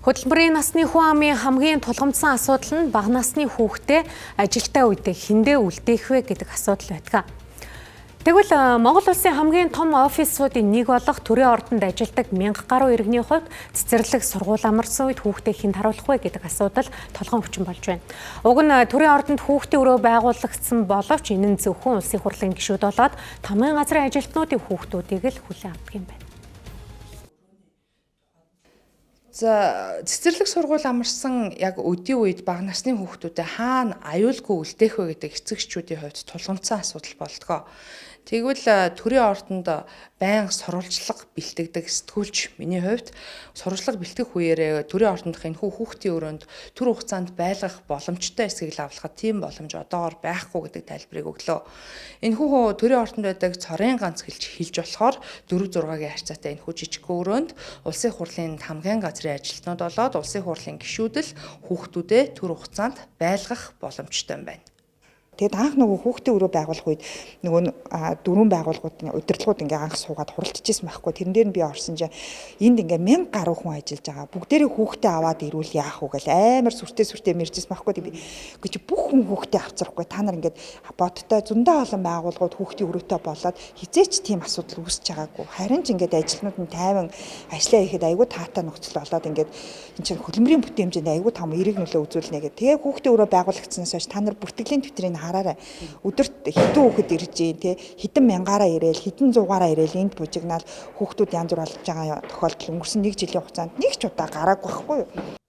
Хөдөлмөрийн насны хүн амын хамгийн тулгымдсан асуудал нь бага насны хүүхдээ ажилтаа үедээ хэндээ үлдээх вэ гэдэг асуудал байдаг. Тэгвэл Монгол улсын хамгийн том офисуудын нэг болох төрийн ордонд ажилладаг 1000 гаруй иргэний хувьд цэцэрлэг сургууль амарсан үед хүүхдээ хэнд харуулах вэ гэдэг асуудал толгойн хүчин болж байна. Уг нь төрийн ордонд хүүхдийн өрөө байгуулагдсан боловч энэ нь зөвхөн улсын хурлын гишүүд болоод тамгын газрын ажилтнуудын хүүхдүүдийг л хүлээн авдаг юм байна. За цэцэрлэг сургууль амарсан яг өдийн үед бага насны хүүхдүүдэд хаана аюулгүй үлдээх вэ гэдэг эцэгчүүдийн хувьд тулгымдсан асуудал болдгоо. Тэгвэл төрийн ордонд байнга сурвалжлага бэлтгэдэг сэтгүүлч миний хувьд сурвалжлага бэлтгэх үеэр төрийн ордондох энэ хүүхдийн өрөөнд төр хугацаанд байлгах боломжтой эсэхийг авлахад тийм боломж одоогоор байхгүй гэдэг тайлбарыг өглөө. Энэ хүү төрийн ордонд байдаг цорын ганц хэлж болохоор 4-6-гийн харьцаатай энэ хүү жижиг өрөөнд улсын хурлын тамгын газрын ажилтнууд болоод улсын хурлын гишүүдэл хүүхдүүдэд төр хугацаанд байлгах боломжтой юм байна. Тэгэд анх нөгөө хүүхдийн өрөө байгуулах үед нөгөө дөрвөн байгууллагуудын удирдлагууд ингээ анх суугаад хуралдчихсан байхгүй. Тэрэн дээр нь би орсон чинь энд ингээ 1000 гаруй хүн ажиллаж байгаа. Бүгдээрээ хүүхдээ аваад ирүүл яах вэ гэл амар сүртэй мэржсэн байхгүй. Би чи бүх хүн хүүхдээ авцрахгүй. Та нар ингээд бодтой зөндөө олон байгууллагууд хүүхдийн өрөөтэй болоод хизээч тийм асуудал үүсэж байгаагүй. Харин ч ингээд ажилтнууд нь тайван ажиллаа хийхэд айгүй таатай нөхцөл болоод ингээд энэ чинь хөдөлмөрийн бүтээмжинд айгүй том эерэг нөлөө үзүүлнэ гэх. Тэгээ хүүхдийн өрөө байгуулагдсанаас хойш та нар бүртгэлийн төвтрийг хараарай. Өдөрт хэдэн хүүхэд ирж ийн те хэдэн мянгаараа ирээл хэдэн зугаараа ирээл энд бужигнаал хүүхдүүд янз бүр болж байгаа тохиолдол өнгөрсөн 1 жилийн хугацаанд нэг ч удаа гараагүй байхгүй юу.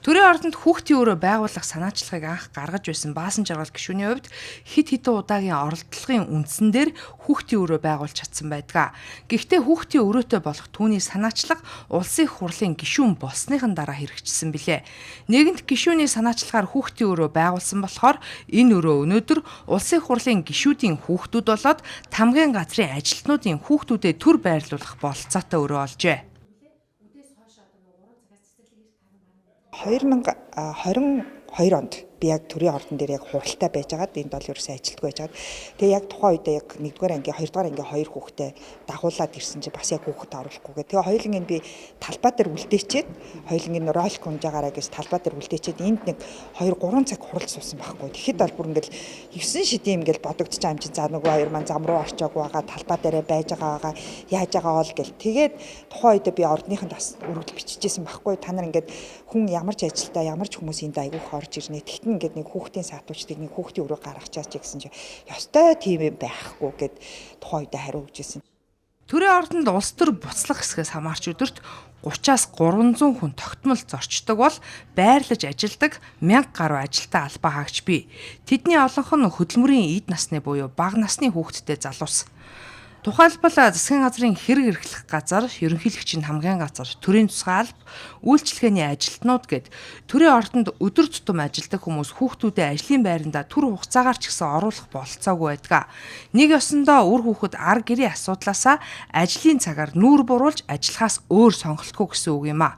Төрийн ордонд хүүхдийн өрөө байгуулах санаачлагыг анх гаргаж байсан Баасан жаргал гишүүний хувьд хэд хэдэн удаагийн оролдлогын үндсэн дээр хүүхдийн өрөө байгуулж чадсан байдаг. Гэхдээ хүүхдийн өрөөтэй болох түүний санаачлага улсын хурлын гишүүн болсныхан дараа хэрэгжсэн билээ. Нэгэнт гишүүний санаачлагаар хүүхдийн өрөө байгуулсан болохоор энэ өрөө өнөөдөр улсын хурлын гишүүдийн хүүхдүүд болоод тамгын газрын ажилтнуудын хүүхдүүдэд төр байрлуулах бололцоотой өрөө олжээ. 2022 онд би яг төрийн ордон дээр яг хуралтай байж байгаад энд бол ерөөсөө ажилтгүй байж байгаад тэгээ яг тухайн үед яг 1-р ангийн 2-р ангийн 2 хүүхдээ дагуулад ирсэн чи бас яг хүүхэд оруулахгүйгээ тэгээ хоёулын би талбай дээр үлдээчээд хоёулын ролик унжаагаараа гэж талбай дээр үлдээчээд энд нэг 2-3 цаг хурал суусан байхгүй. Тэгэхэд бол бүр ингээл 9 шидийн ингээл бодогдож байгаа юм чи за нөгөө хоёр маань зам руу орчоогүй байгаа талбай дээрээ байж байгаа яаж байгаа ол гэл тэгээд тухайн үед би ордныханд бас өргөдөл бичижсэн байхгүй. Та нар ингээд хүн ямар ч ажилдаа ямар ч хүмүүс энд айгүйх орж ирнэ. Ингээд нэг хүүхдийн саатуучдыг нэг хүүхдийн өрөө гаргачаач гэсэн чи ёстой тийм юм байхгүй гэд тухайн үедээ хариу өгчээсэн. Төрийн ордонд улс төр буцлах хэсгээс хамаарч өдөрт 30-аас 300 хүн тогтмол зорчдог бол байрлаж ажилдаг 1000 гаруй ажилтаа албаа хаагч бий. Тэдний олонх нь хөдөлмөрийн эд насны буюу бага насны хүүхэдтэй залуус. Тухайлбал засгийн газрын хэрэг эрхлэх газар, ерөнхийлөгчийн хамгийн газар, төрийн тусгай алба, үйлчилгээний ажилтнууд гэд төрийн ордонд өдөр тутам ажилладаг хүмүүс хүүхдүүдэд ажлын байранда төр хугацаагаар ч гэсэн оруулах бололцоогүй байдаг. Нэг ёсондоо үр хүүхэд ар гэрийн асуудлаасаа ажлын цагаар нүүр буруулж ажиллахаас өөр сонголтгүй гэсэн үг юм а.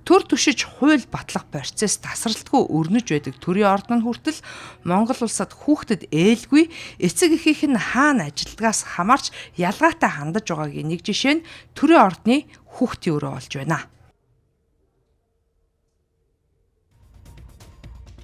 Төр түшиж хууль батлах процесс тасралтгүй өрнөж байдаг төрийн ордон хүртэл Монгол улсад хүүхдэд ээлгүй эцэг эхийнх нь хаана ажилдгаас хамаарч ялгаатай хандаж байгаагийн нэг жишээ нь төрийн ордны хүүхдийн өрөө болж байна.